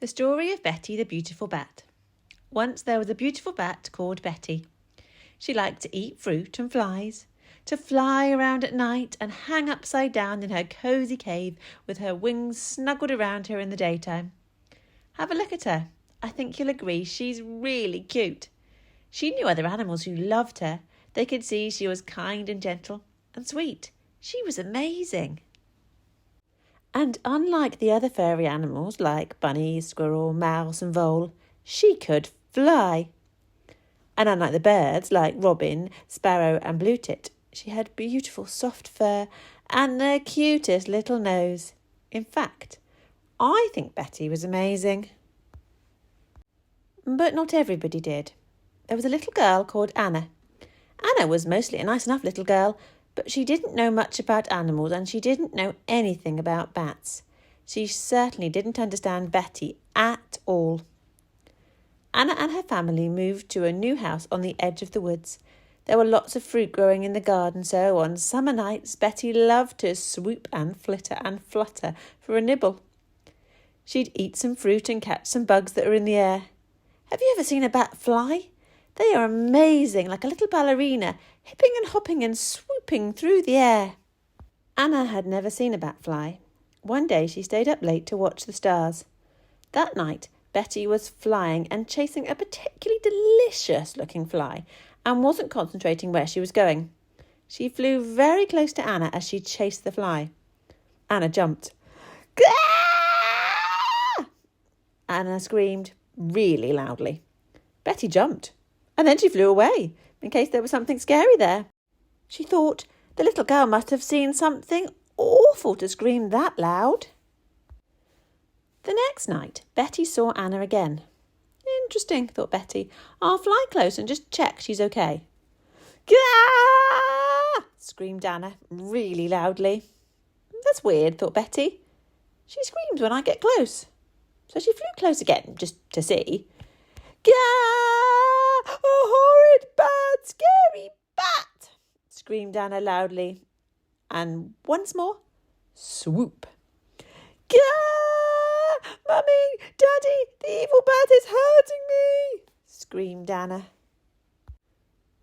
The story of Betty the beautiful bat. Once there was a beautiful bat called Betty. She liked to eat fruit and flies, to fly around at night and hang upside down in her cosy cave with her wings snuggled around her in the daytime. Have a look at her. I think you'll agree she's really cute. She knew other animals who loved her. They could see she was kind and gentle and sweet. She was amazing. And unlike the other furry animals like bunny, squirrel, mouse and vole, she could fly. And unlike the birds like robin, sparrow and blue tit, she had beautiful soft fur and the cutest little nose. In fact, I think Betty was amazing. But not everybody did. There was a little girl called Anna. Anna was mostly a nice enough little girl, but she didn't know much about animals and she didn't know anything about bats. She certainly didn't understand Betty at all. Anna and her family moved to a new house on the edge of the woods. There were lots of fruit growing in the garden, so on summer nights Betty loved to swoop and flitter and flutter for a nibble. She'd eat some fruit and catch some bugs that were in the air. Have you ever seen a bat fly? They are amazing, like a little ballerina, hipping and hopping and swooping through the air. Anna had never seen a bat fly. One day she stayed up late to watch the stars. That night, Betty was flying and chasing a particularly delicious-looking fly and wasn't concentrating where she was going. She flew very close to Anna as she chased the fly. Anna jumped. Gah! Anna screamed really loudly. Betty jumped. And then she flew away, in case there was something scary there. She thought the little girl must have seen something awful to scream that loud. The next night, Betty saw Anna again. Interesting, thought Betty. I'll fly close and just check she's okay. Gah! Screamed Anna really loudly. That's weird, thought Betty. She screams when I get close. So she flew close again, just to see. Gah! A horrid, bad, scary bat! Screamed Anna loudly. And once more, swoop. Gah! Mummy, Daddy, the evil bat is hurting me! Screamed Anna.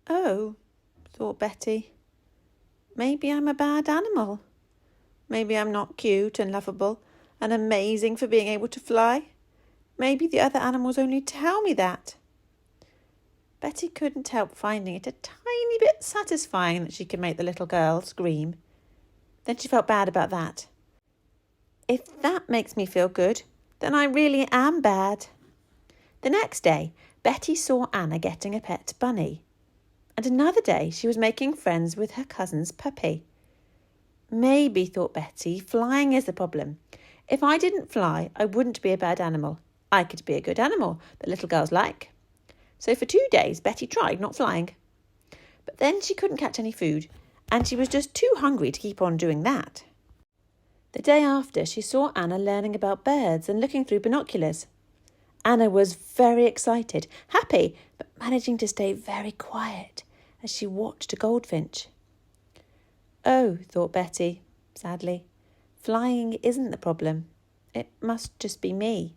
Oh, thought Betty. Maybe I'm a bad animal. Maybe I'm not cute and lovable and amazing for being able to fly. Maybe the other animals only tell me that. Betty couldn't help finding it a tiny bit satisfying that she could make the little girl scream. Then she felt bad about that. If that makes me feel good, then I really am bad. The next day, Betty saw Anna getting a pet bunny. And another day, she was making friends with her cousin's puppy. Maybe, thought Betty, flying is the problem. If I didn't fly, I wouldn't be a bad animal. I could be a good animal that little girls like. So for 2 days, Betty tried not flying. But then she couldn't catch any food, and she was just too hungry to keep on doing that. The day after, she saw Anna learning about birds and looking through binoculars. Anna was very excited, happy, but managing to stay very quiet as she watched a goldfinch. Oh, thought Betty, sadly, flying isn't the problem. It must just be me.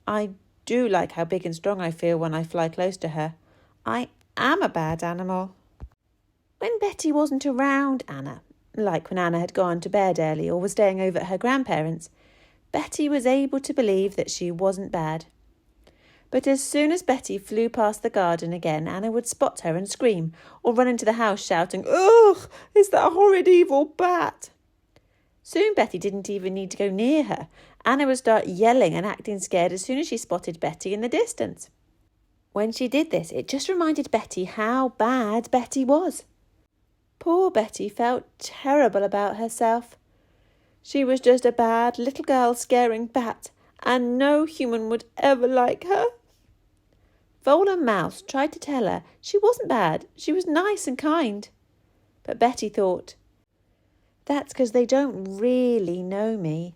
I do like how big and strong I feel when I fly close to her. I am a bad animal. When Betty wasn't around Anna, like when Anna had gone to bed early or was staying over at her grandparents', Betty was able to believe that she wasn't bad. But as soon as Betty flew past the garden again, Anna would spot her and scream, or run into the house shouting, "Ugh, it's that horrid evil bat!" Soon Betty didn't even need to go near her. Anna would start yelling and acting scared as soon as she spotted Betty in the distance. When she did this, it just reminded Betty how bad Betty was. Poor Betty felt terrible about herself. She was just a bad little girl scaring bat, and no human would ever like her. Vole and Mouse tried to tell her she wasn't bad, she was nice and kind. But Betty thought, that's because they don't really know me.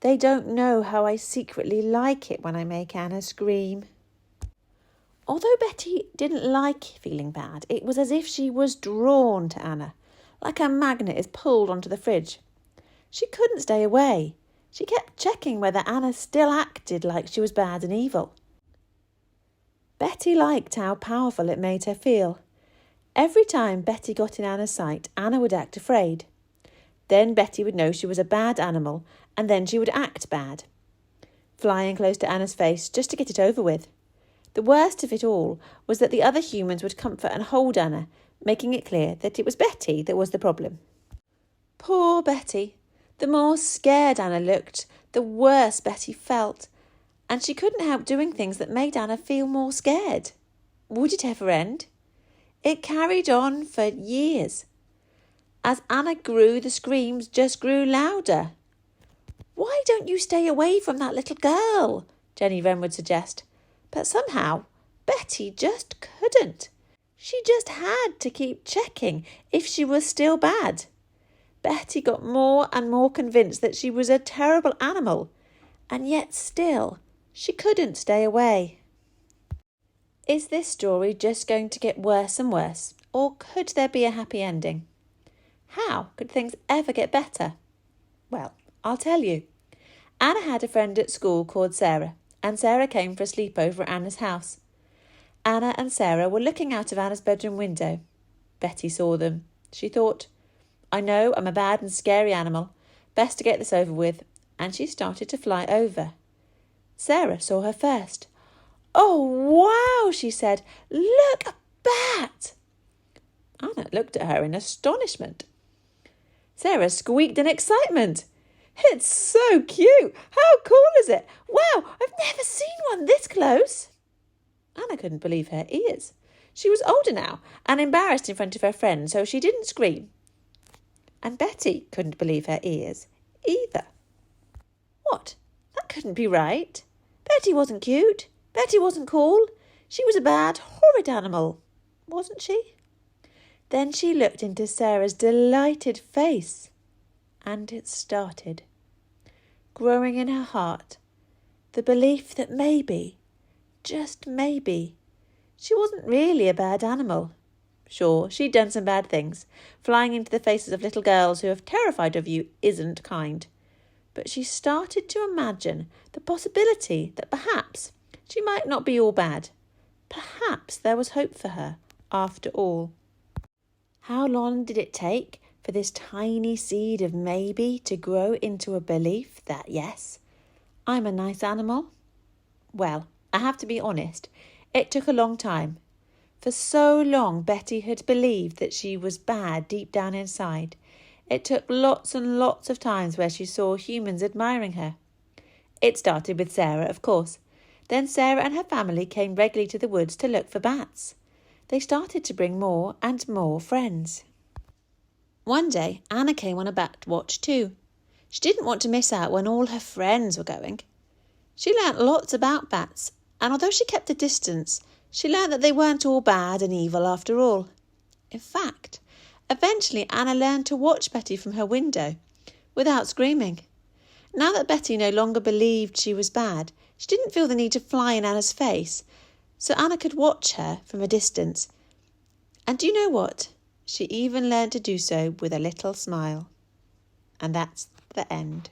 They don't know how I secretly like it when I make Anna scream. Although Betty didn't like feeling bad, it was as if she was drawn to Anna, like a magnet is pulled onto the fridge. She couldn't stay away. She kept checking whether Anna still acted like she was bad and evil. Betty liked how powerful it made her feel. Every time Betty got in Anna's sight, Anna would act afraid. Then Betty would know she was a bad animal, and then she would act bad, flying close to Anna's face just to get it over with. The worst of it all was that the other humans would comfort and hold Anna, making it clear that it was Betty that was the problem. Poor Betty. The more scared Anna looked, the worse Betty felt, and she couldn't help doing things that made Anna feel more scared. Would it ever end? It carried on for years. As Anna grew, the screams just grew louder. "Why don't you stay away from that little girl?" Jenny Wren would suggest. But somehow, Betty just couldn't. She just had to keep checking if she was still bad. Betty got more and more convinced that she was a terrible animal, and yet still she couldn't stay away. Is this story just going to get worse and worse, or could there be a happy ending? How could things ever get better? Well, I'll tell you. Anna had a friend at school called Sarah, and Sarah came for a sleepover at Anna's house. Anna and Sarah were looking out of Anna's bedroom window. Betty saw them. She thought, "I know I'm a bad and scary animal. Best to get this over with," and she started to fly over. Sarah saw her first. "Oh, wow," she said. "Look, a bat!" Anna looked at her in astonishment. Sarah squeaked in excitement. "It's so cute! How cool is it? Wow, I've never seen one this close!" Anna couldn't believe her ears. She was older now and embarrassed in front of her friends, so she didn't scream. And Betty couldn't believe her ears either. What? That couldn't be right. Betty wasn't cute. Betty wasn't cool. She was a bad, horrid animal, wasn't she? Then she looked into Sarah's delighted face, and it started. Growing in her heart, the belief that maybe, just maybe, she wasn't really a bad animal. Sure, she'd done some bad things. Flying into the faces of little girls who are terrified of you isn't kind. But she started to imagine the possibility that perhaps she might not be all bad. Perhaps there was hope for her, after all. How long did it take for this tiny seed of maybe to grow into a belief that, yes, I'm a nice animal? Well, I have to be honest, it took a long time. For so long, Betty had believed that she was bad deep down inside. It took lots and lots of times where she saw humans admiring her. It started with Sarah, of course. Then Sarah and her family came regularly to the woods to look for bats. They started to bring more and more friends. One day, Anna came on a bat watch too. She didn't want to miss out when all her friends were going. She learnt lots about bats, and although she kept a distance, she learnt that they weren't all bad and evil after all. In fact, eventually Anna learned to watch Betty from her window without screaming. Now that Betty no longer believed she was bad, she didn't feel the need to fly in Anna's face, so Anna could watch her from a distance. And do you know what? She even learned to do so with a little smile. And that's the end.